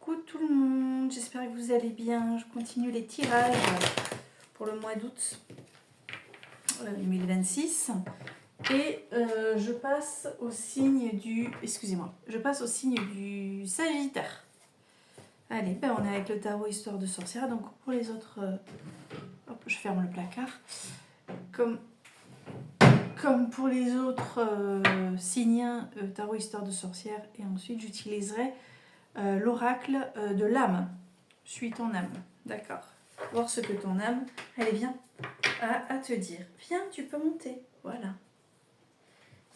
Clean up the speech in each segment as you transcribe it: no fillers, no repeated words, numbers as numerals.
Coucou tout le monde, j'espère que vous allez bien. Je continue les tirages pour le mois d'août 2026 et je passe au signe du... Excusez-moi, je passe au signe du Sagittaire. Allez, ben on est avec le tarot Histoire de sorcière, donc pour les autres... hop, je ferme le placard. Comme pour les autres signes, tarot Histoire de sorcière, et ensuite j'utiliserai l'oracle de l'âme. Suis ton âme, d'accord. Voir ce que ton âme, allez viens, a à te dire. Viens, tu peux monter, voilà.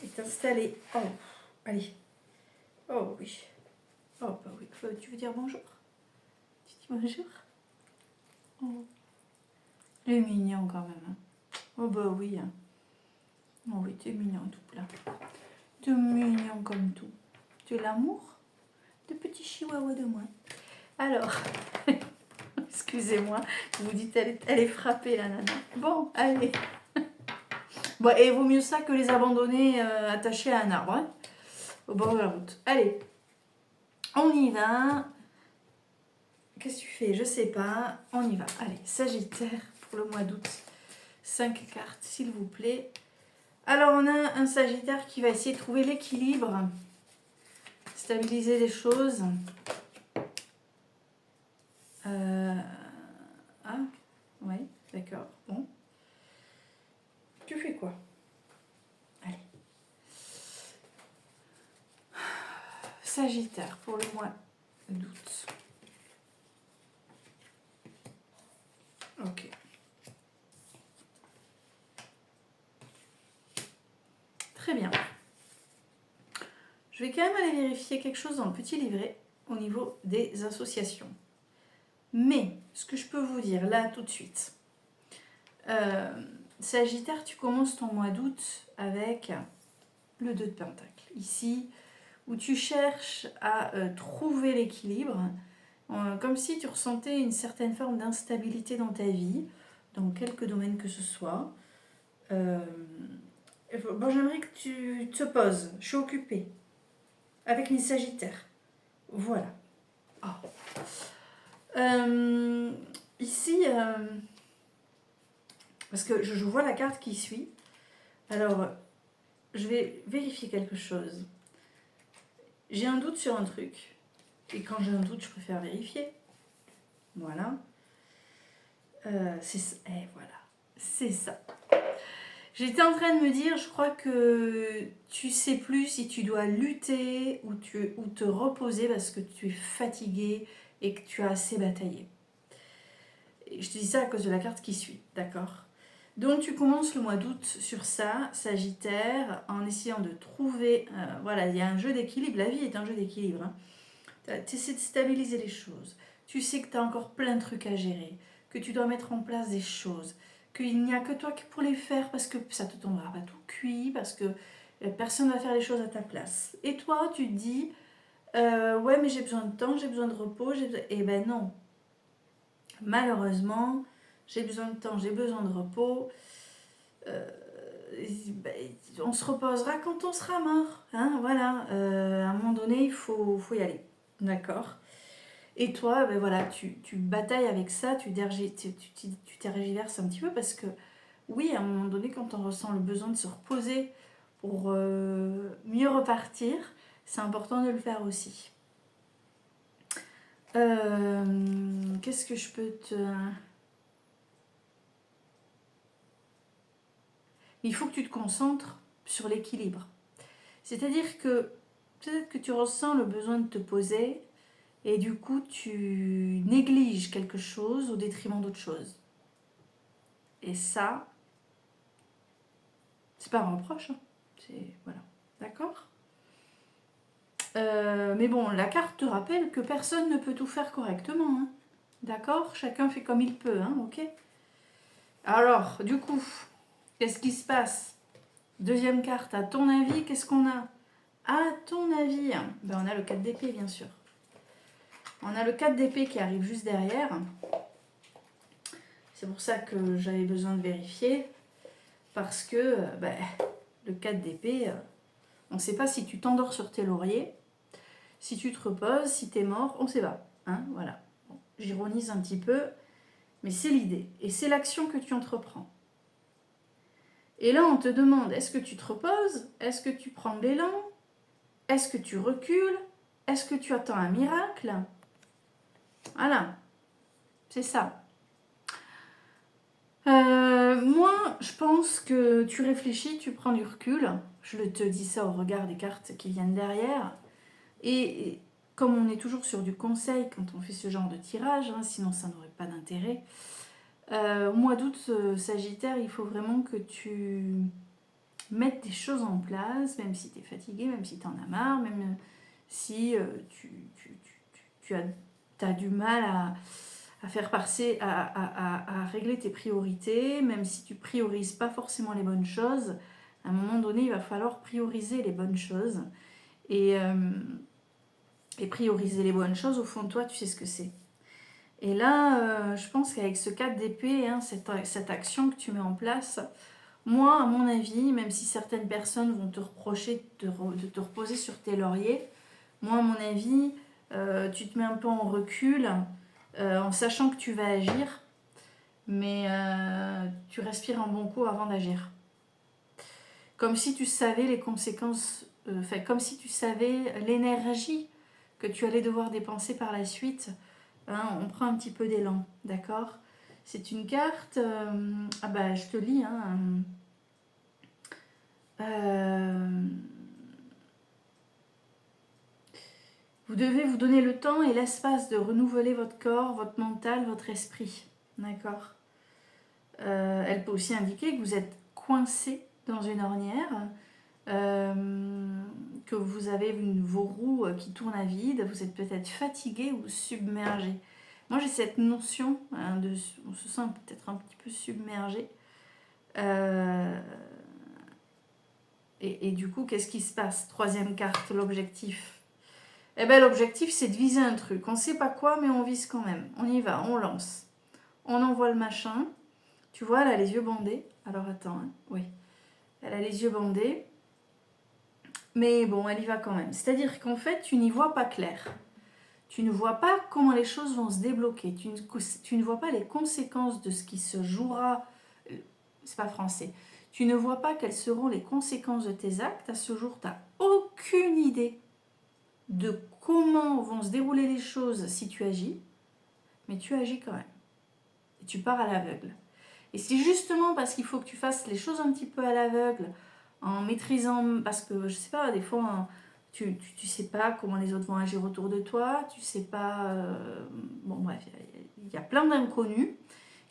Et t'installer. Oh, allez. Oh oui. Oh bah oui, tu veux dire bonjour? Tu dis bonjour? Oh. Il est mignon quand même. Hein. Oh bah oui. Hein. Oh oui, tu es mignon tout plein. Tu es mignon comme tout. Tu es l'amour de petit chihuahua de moi. Alors... Excusez-moi, vous dites elle est frappée la nana. Bon, allez. Bon, et vaut mieux ça que les abandonner attachés à un arbre, hein, au bord de la route. Allez, on y va. Qu'est-ce que tu fais? Je sais pas. On y va. Allez, Sagittaire pour le mois d'août. 5 cartes, s'il vous plaît. Alors, on a un Sagittaire qui va essayer de trouver l'équilibre, stabiliser les choses. Ah, oui, d'accord. Bon. Tu fais quoi? Allez. Sagittaire pour le mois d'août. Ok. Très bien. Je vais quand même aller vérifier quelque chose dans le petit livret au niveau des associations. Mais, ce que je peux vous dire là tout de suite, Sagittaire, tu commences ton mois d'août avec le 2 de Pentacle. Ici, où tu cherches à trouver l'équilibre, comme si tu ressentais une certaine forme d'instabilité dans ta vie, dans quelques domaines que ce soit. Bon, j'aimerais que tu te poses. Je suis occupée. Avec mes Sagittaires. Voilà. Oh. Ici, parce que je vois la carte qui suit. Alors, je vais vérifier quelque chose. J'ai un doute sur un truc. Et quand j'ai un doute, je préfère vérifier. Voilà. Voilà. C'est ça. J'étais en train de me dire, je crois que tu sais plus si tu dois lutter ou te reposer parce que tu es fatigué et que tu as assez bataillé. Et je te dis ça à cause de la carte qui suit, d'accord? Donc tu commences le mois d'août sur ça, Sagittaire, en essayant de trouver... voilà, il y a un jeu d'équilibre, la vie est un jeu d'équilibre. Hein. Tu essaies de stabiliser les choses. Tu sais que tu as encore plein de trucs à gérer, que tu dois mettre en place des choses, qu'il n'y a que toi qui pour les faire parce que ça te tombera pas tout cuit, parce que personne ne va faire les choses à ta place. Et toi, tu te dis, ouais, mais j'ai besoin de temps, j'ai besoin de repos, Eh ben non. Malheureusement, j'ai besoin de temps, j'ai besoin de repos. On se reposera quand on sera mort. Hein, voilà. À un moment donné, il faut y aller. D'accord? Et toi, ben voilà, tu batailles avec ça, tu tergiverses un petit peu parce que, oui, à un moment donné, quand on ressent le besoin de se reposer pour mieux repartir, c'est important de le faire aussi. Qu'est-ce que je peux te... Il faut que tu te concentres sur l'équilibre. C'est-à-dire que peut-être que tu ressens le besoin de te poser et du coup tu négliges quelque chose au détriment d'autre chose. Et ça, c'est pas un reproche. Hein. C'est... Voilà. D'accord ? Mais bon, la carte te rappelle que personne ne peut tout faire correctement. Hein. D'accord ? Chacun fait comme il peut. Hein, ok ? Alors, du coup, qu'est-ce qui se passe ? Deuxième carte, à ton avis, qu'est-ce qu'on a ? À ton avis, ben on a le 4 d'épée, bien sûr. On a le 4 d'épée qui arrive juste derrière. C'est pour ça que j'avais besoin de vérifier. Parce que le 4 d'épée, on ne sait pas si tu t'endors sur tes lauriers, si tu te reposes, si tu es mort, on ne sait pas. Hein, voilà. Bon, j'ironise un petit peu, mais c'est l'idée. Et c'est l'action que tu entreprends. Et là, on te demande, est-ce que tu te reposes? Est-ce que tu prends de l'élan? Est-ce que tu recules? Est-ce que tu attends un miracle? Voilà, c'est ça. Moi, je pense que tu réfléchis, tu prends du recul. Je te dis ça au regard des cartes qui viennent derrière. Et comme on est toujours sur du conseil quand on fait ce genre de tirage, hein, sinon ça n'aurait pas d'intérêt. Au mois d'août, Sagittaire, il faut vraiment que tu mettes des choses en place, même si tu es fatigué, même si tu en as marre, même si tu as du mal à faire passer, à régler tes priorités, même si tu priorises pas forcément les bonnes choses, à un moment donné, il va falloir prioriser les bonnes choses. Et prioriser les bonnes choses, au fond de toi, tu sais ce que c'est. Et là, je pense qu'avec ce 4 d'épée, hein, cette action que tu mets en place, moi, à mon avis, même si certaines personnes vont te reprocher de te reposer sur tes lauriers, moi, à mon avis, tu te mets un peu en recul, en sachant que tu vas agir, mais tu respires un bon coup avant d'agir. Comme si tu savais les conséquences, comme si tu savais l'énergie que tu allais devoir dépenser par la suite. Hein, on prend un petit peu d'élan, d'accord? C'est une carte, ah bah je te lis, hein, vous devez vous donner le temps et l'espace de renouveler votre corps, votre mental, votre esprit, d'accord? Elle peut aussi indiquer que vous êtes coincé dans une ornière, que vous avez vos roues qui tournent à vide, vous êtes peut-être fatigué ou submergé. Moi j'ai cette notion, hein, on se sent peut-être un petit peu submergé. Et du coup, qu'est-ce qui se passe? Troisième carte, l'objectif. Eh bien l'objectif c'est de viser un truc. On ne sait pas quoi mais on vise quand même. On y va, on lance. On envoie le machin. Tu vois, elle a les yeux bandés. Alors attends, hein. Oui. Elle a les yeux bandés. Mais bon, elle y va quand même. C'est-à-dire qu'en fait, tu n'y vois pas clair. Tu ne vois pas comment les choses vont se débloquer. Tu ne vois pas les conséquences de ce qui se jouera. C'est pas français. Tu ne vois pas quelles seront les conséquences de tes actes. À ce jour, tu n'as aucune idée de comment vont se dérouler les choses si tu agis. Mais tu agis quand même. Et tu pars à l'aveugle. Et c'est justement parce qu'il faut que tu fasses les choses un petit peu à l'aveugle, en maîtrisant, parce que je sais pas, des fois, tu sais pas comment les autres vont agir autour de toi, tu sais pas, bon bref, il y a plein d'inconnus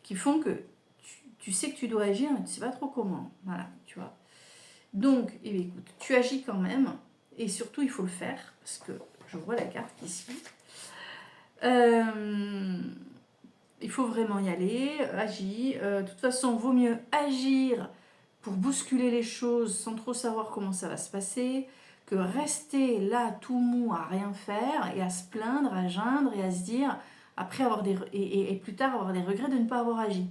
qui font que tu sais que tu dois agir, mais tu sais pas trop comment, voilà, tu vois. Donc, eh bien, écoute, tu agis quand même, et surtout il faut le faire, parce que je vois la carte ici. Il faut vraiment y aller, agir. De toute façon, vaut mieux agir pour bousculer les choses sans trop savoir comment ça va se passer que rester là tout mou à rien faire et à se plaindre, à geindre et à se dire après avoir et plus tard avoir des regrets de ne pas avoir agi.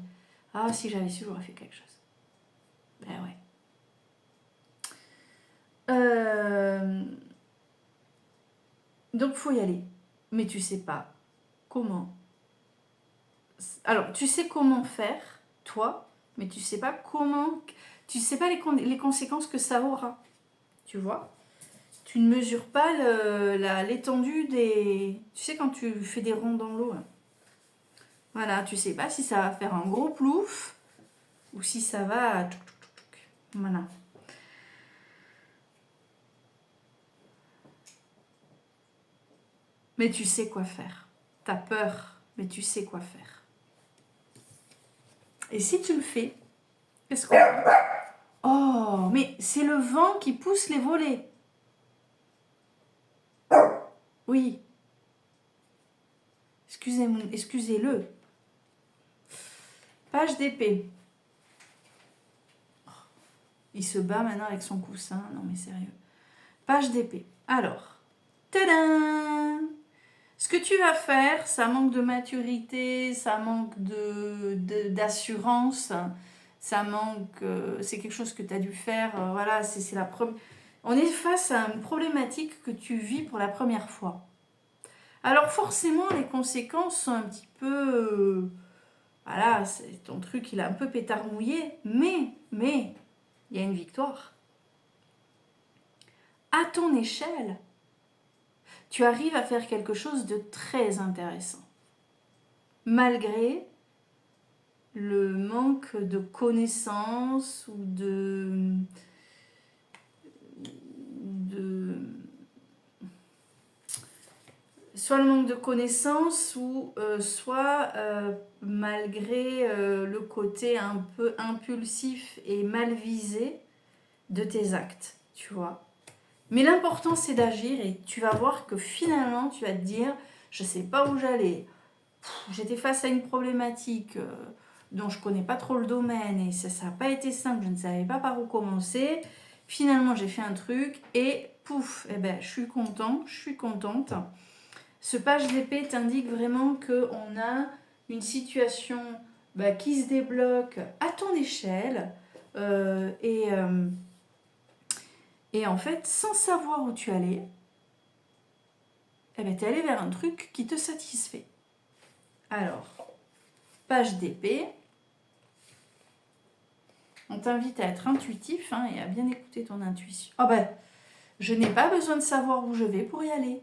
Ah, si j'avais su, j'aurais fait quelque chose. Ben ouais. Donc faut y aller, mais tu sais pas comment. Alors, tu sais comment faire, toi, mais tu sais pas comment, tu sais pas les conséquences que ça aura, tu vois. Tu ne mesures pas l'étendue des... Tu sais, quand tu fais des ronds dans l'eau, là. Voilà, tu sais pas si ça va faire un gros plouf ou si ça va... Voilà. Mais tu sais quoi faire. T'as peur, mais tu sais quoi faire. Et si tu le fais, qu'est-ce qu'on fait? Oh, mais c'est le vent qui pousse les volets. Oui. Excusez-le. Page d'épée. Il se bat maintenant avec son coussin. Non mais sérieux. Page d'épée. Alors, tadam! Ce que tu vas faire, ça manque de maturité, ça manque d'assurance, ça manque... c'est quelque chose que tu as dû faire. Voilà, c'est la première... On est face à une problématique que tu vis pour la première fois. Alors forcément, les conséquences sont un petit peu... voilà, ton truc, il est un peu pétard mouillé, mais, il y a une victoire. À ton échelle, tu arrives à faire quelque chose de très intéressant. Malgré le manque de connaissances ou soit le manque de connaissances ou soit malgré le côté un peu impulsif et mal visé de tes actes, tu vois. Mais l'important c'est d'agir et tu vas voir que finalement tu vas te dire je sais pas où j'allais, j'étais face à une problématique dont je connais pas trop le domaine et ça n'a pas été simple, je ne savais pas par où commencer. Finalement j'ai fait un truc et pouf, eh ben, je suis contente. Ce page d'épée t'indique vraiment qu'on a une situation qui se débloque à ton échelle et en fait, sans savoir où tu allais, eh ben, tu es allé vers un truc qui te satisfait. Alors, page d'épée. On t'invite à être intuitif et à bien écouter ton intuition. Ah ben, je n'ai pas besoin de savoir où je vais pour y aller.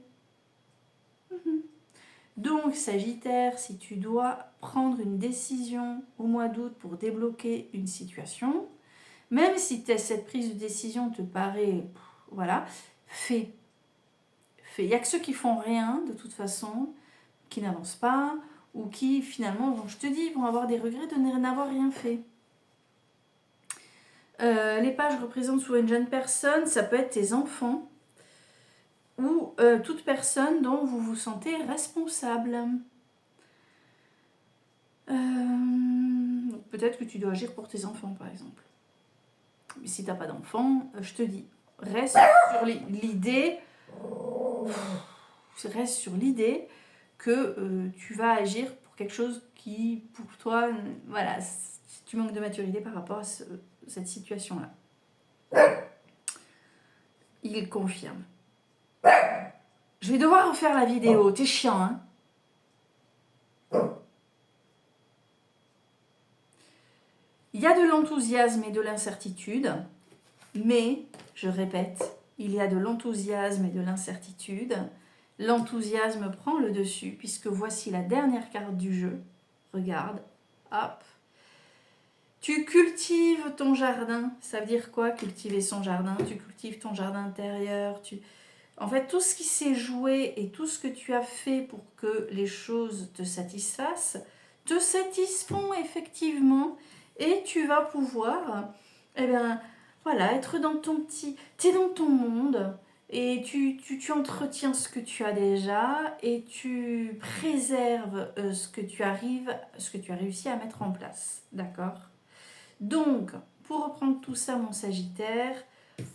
Donc, Sagittaire, si tu dois prendre une décision au mois d'août pour débloquer une situation, même si cette prise de décision te paraît, voilà, fais. Il n'y a que ceux qui font rien, de toute façon, qui n'avancent pas, ou qui, finalement, je te dis, vont avoir des regrets de n'avoir rien fait. Les pages représentent souvent une jeune personne, ça peut être tes enfants, ou toute personne dont vous vous sentez responsable. Peut-être que tu dois agir pour tes enfants, par exemple. Mais si tu n'as pas d'enfants, je te dis, reste sur l'idée que tu vas agir pour quelque chose qui, pour toi, voilà, tu manques de maturité par rapport à cette situation-là. Il confirme. Je vais devoir refaire la vidéo, t'es chiant, hein? Il y a de l'enthousiasme et de l'incertitude, mais, je répète, il y a de l'enthousiasme et de l'incertitude. L'enthousiasme prend le dessus, puisque voici la dernière carte du jeu. Regarde, hop. Tu cultives ton jardin. Ça veut dire quoi, cultiver son jardin? Tu cultives ton jardin intérieur. En fait, tout ce qui s'est joué et tout ce que tu as fait pour que les choses te satisfassent, te satisfont effectivement. Et tu vas pouvoir, être dans ton petit... Tu es dans ton monde et tu entretiens ce que tu as déjà et tu préserves ce que tu as réussi à mettre en place. D'accord ? Donc, pour reprendre tout ça, mon Sagittaire,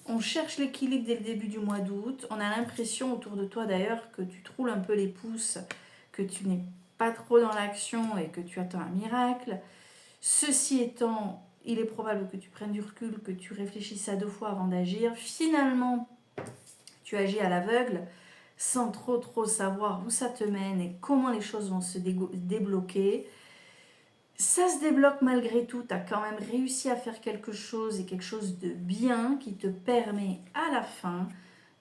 on cherche l'équilibre dès le début du mois d'août. On a l'impression autour de toi d'ailleurs que tu te roules un peu les pouces, que tu n'es pas trop dans l'action et que tu attends un miracle. Ceci étant, il est probable que tu prennes du recul, que tu réfléchisses à 2 fois avant d'agir. Finalement, tu agis à l'aveugle sans trop savoir où ça te mène et comment les choses vont se débloquer. Ça se débloque malgré tout, tu as quand même réussi à faire quelque chose et quelque chose de bien qui te permet à la fin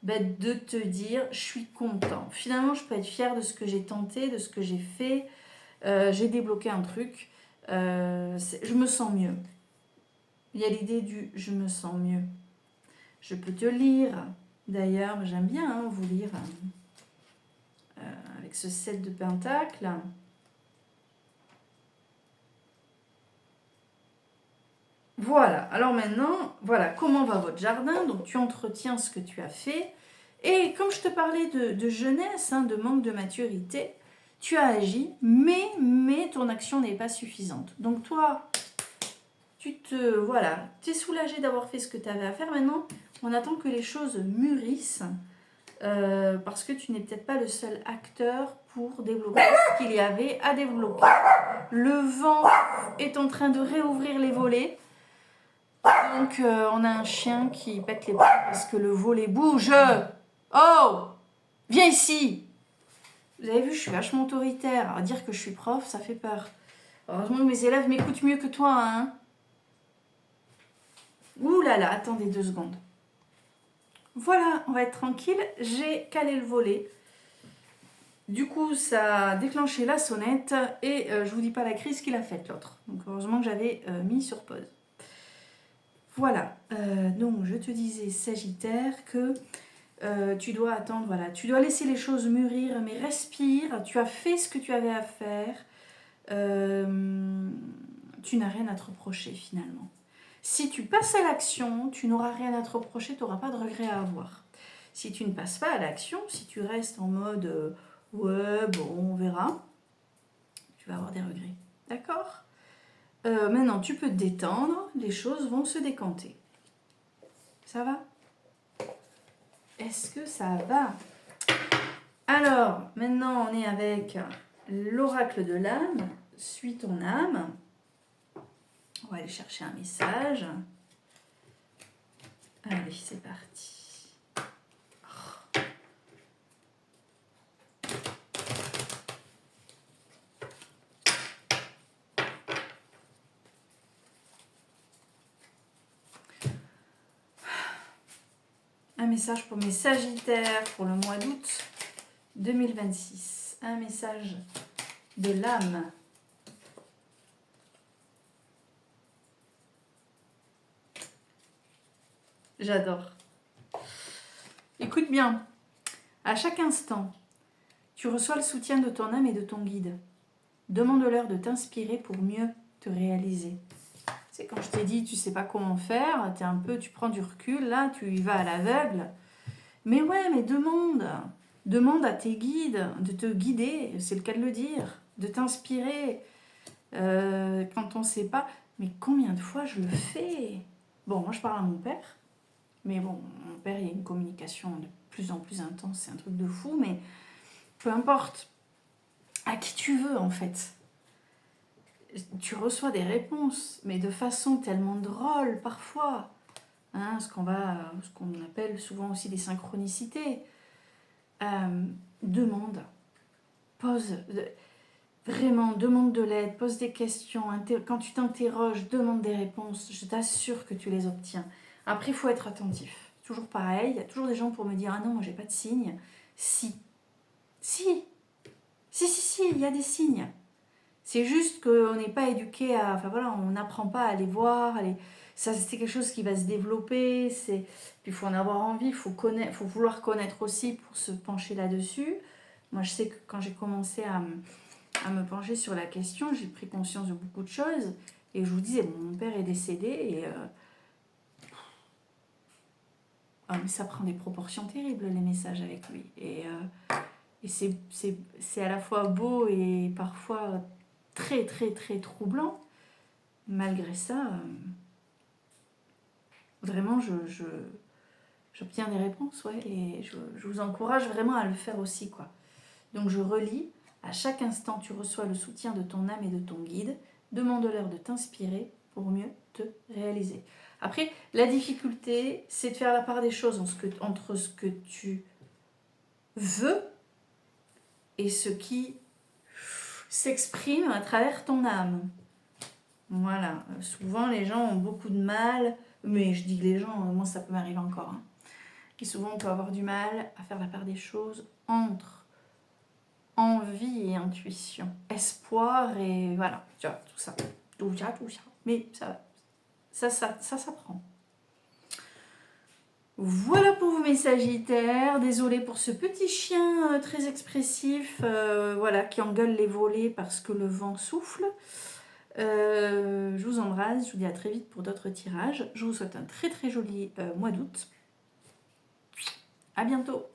de te dire je suis content. Finalement, je peux être fière de ce que j'ai tenté, de ce que j'ai fait. J'ai débloqué un truc. Je me sens mieux. Il y a l'idée du je me sens mieux. Je peux te lire. D'ailleurs, j'aime bien vous lire avec ce 7 de pentacles. Voilà, alors maintenant, voilà comment va votre jardin. Donc tu entretiens ce que tu as fait. Et comme je te parlais de jeunesse, de manque de maturité, tu as agi, mais ton action n'est pas suffisante. Donc toi, tu es soulagé d'avoir fait ce que tu avais à faire. Maintenant, on attend que les choses mûrissent parce que tu n'es peut-être pas le seul acteur pour développer ce qu'il y avait à développer. Le vent est en train de réouvrir les volets. Donc, on a un chien qui pète les plombs parce que le volet bouge. Oh! Viens ici! Vous avez vu, je suis vachement autoritaire. Alors, dire que je suis prof, ça fait peur. Heureusement que mes élèves m'écoutent mieux que toi, hein. Ouh là là, attendez 2 secondes. Voilà, on va être tranquille. J'ai calé le volet. Du coup, ça a déclenché la sonnette et je vous dis pas la crise qu'il a faite l'autre. Donc heureusement que j'avais mis sur pause. Voilà, donc je te disais Sagittaire que tu dois attendre, voilà, tu dois laisser les choses mûrir, mais respire, tu as fait ce que tu avais à faire, tu n'as rien à te reprocher finalement. Si tu passes à l'action, tu n'auras rien à te reprocher, tu n'auras pas de regrets à avoir. Si tu ne passes pas à l'action, si tu restes en mode ouais, bon, on verra, tu vas avoir des regrets. D'accord ? Maintenant, tu peux te détendre, les choses vont se décanter. Ça va ? Est-ce que ça va ? Alors, maintenant, on est avec l'oracle de l'âme. Suis ton âme. On va aller chercher un message. Allez, c'est parti. Un message pour mes Sagittaires pour le mois d'août 2026. Un message de l'âme. J'adore. Écoute bien. À chaque instant, tu reçois le soutien de ton âme et de ton guide. Demande-leur de t'inspirer pour mieux te réaliser. C'est quand je t'ai dit, tu sais pas comment faire, tu prends du recul, là, tu y vas à l'aveugle. Mais ouais, mais demande à tes guides de te guider, c'est le cas de le dire, de t'inspirer quand on ne sait pas. Mais combien de fois je le fais ? Bon, moi je parle à mon père, mais bon, mon père, il y a une communication de plus en plus intense, c'est un truc de fou, mais peu importe, à qui tu veux en fait. Tu reçois des réponses, mais de façon tellement drôle parfois. Hein, ce qu'on appelle souvent aussi des synchronicités. Demande, pose, vraiment, demande de l'aide, pose des questions. Quand tu t'interroges, demande des réponses. Je t'assure que tu les obtiens. Après, il faut être attentif. Toujours pareil, il y a toujours des gens pour me dire « Ah non, moi j'ai pas de signes. » Si, il y a des signes. C'est juste qu'on n'est pas éduqué à... Enfin voilà, on n'apprend pas à les voir. Ça, c'est quelque chose qui va se développer. Puis il faut en avoir envie, il faut vouloir connaître aussi pour se pencher là-dessus. Moi, je sais que quand j'ai commencé à me pencher sur la question, j'ai pris conscience de beaucoup de choses. Et je vous disais, mon père est décédé et... mais ça prend des proportions terribles, les messages avec lui. Et c'est à la fois beau et parfois... très très très troublant. Malgré ça, vraiment j'obtiens des réponses, ouais, et je vous encourage vraiment à le faire aussi, quoi. Donc je relis, à chaque instant tu reçois le soutien de ton âme et de ton guide, demande-leur de t'inspirer pour mieux te réaliser. Après, la difficulté, c'est de faire la part des choses entre ce que tu veux et ce qui s'exprime à travers ton âme. Voilà, souvent les gens ont beaucoup de mal, mais je dis les gens, moi ça peut m'arriver encore. Hein. Et souvent on peut avoir du mal à faire la part des choses entre envie et intuition, espoir et voilà, tu vois, tout ça. Mais ça s'apprend. Voilà pour vous mes Sagittaires, désolée pour ce petit chien très expressif, voilà, qui engueule les volets parce que le vent souffle. Je vous embrasse, je vous dis à très vite pour d'autres tirages. Je vous souhaite un très très joli mois d'août. À bientôt.